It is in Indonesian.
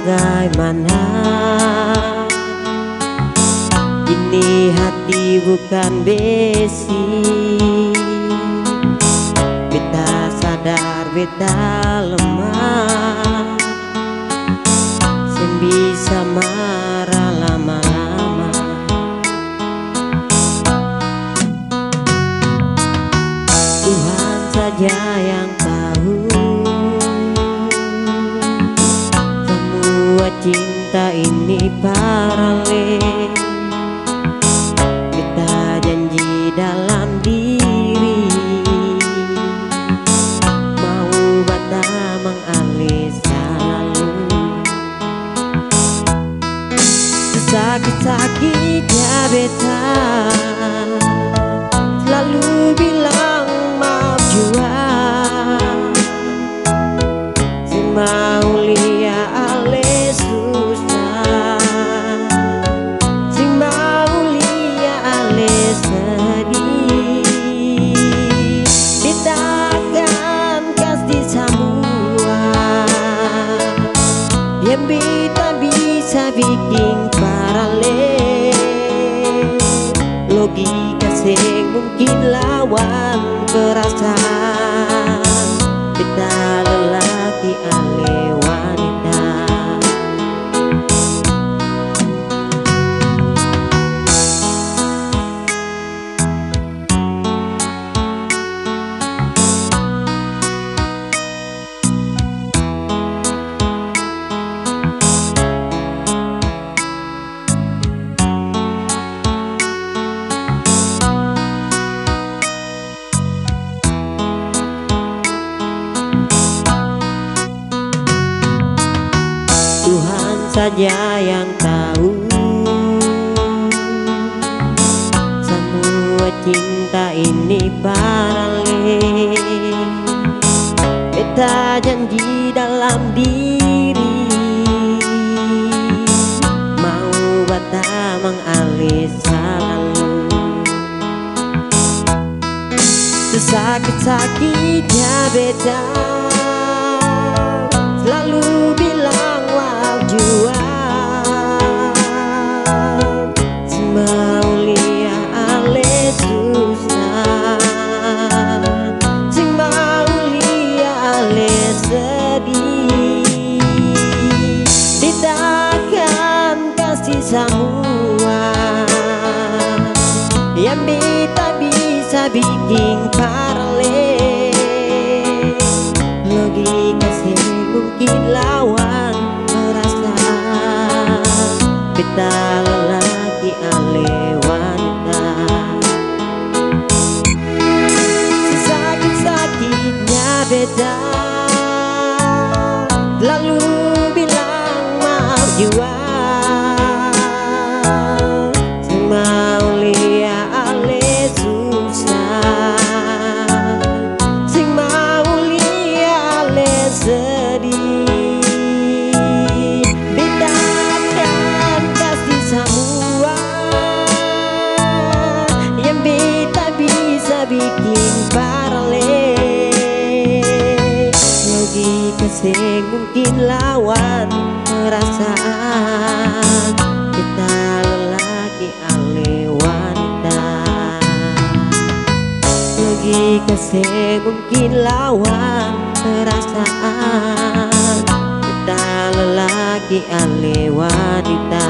bagaimana? Ini hati bukan besi. Beta sadar beta lemah, sen bisa marah lama-lama. Tuhan saja yang tahu semua cinta ini paralel. Kita janji dalam diri mau bata mengalisa lalu. Sakit-sakitnya beta selalu bilang maaf jua. Si mau lia ale susah, si mau lia ale sedih. Beta akan kasih semua yang beta bisa bikin paralel. Logika sing mungkin lawan perasaan. Beta lelaki ale wanita. Tuhan saja yang tahu semua cinta ini paralel. Beta janji dalam diri mau bata mengalisa lalu. Sesakit-sakitnya beta selalu bilang maaf jua. Si mau lia ale susah, si mau lia ale sedih. Beta akan kasih semua yang beta bisa bikin paralel. Logika sih mungkin lawan perasaan. Beta lelaki ale wanita. Sesakit-sakitnya beta lalu bilang maaf jua. Si mau lia ale susah, si mau lia ale sedih. Beta akan kasih semua yang beta bisa bikin paralel. Logika sing mungkin lawan perasaan. Beta lelaki ale wanita. Logika sing mungkin lawan perasaan. Beta lelaki ale wanita.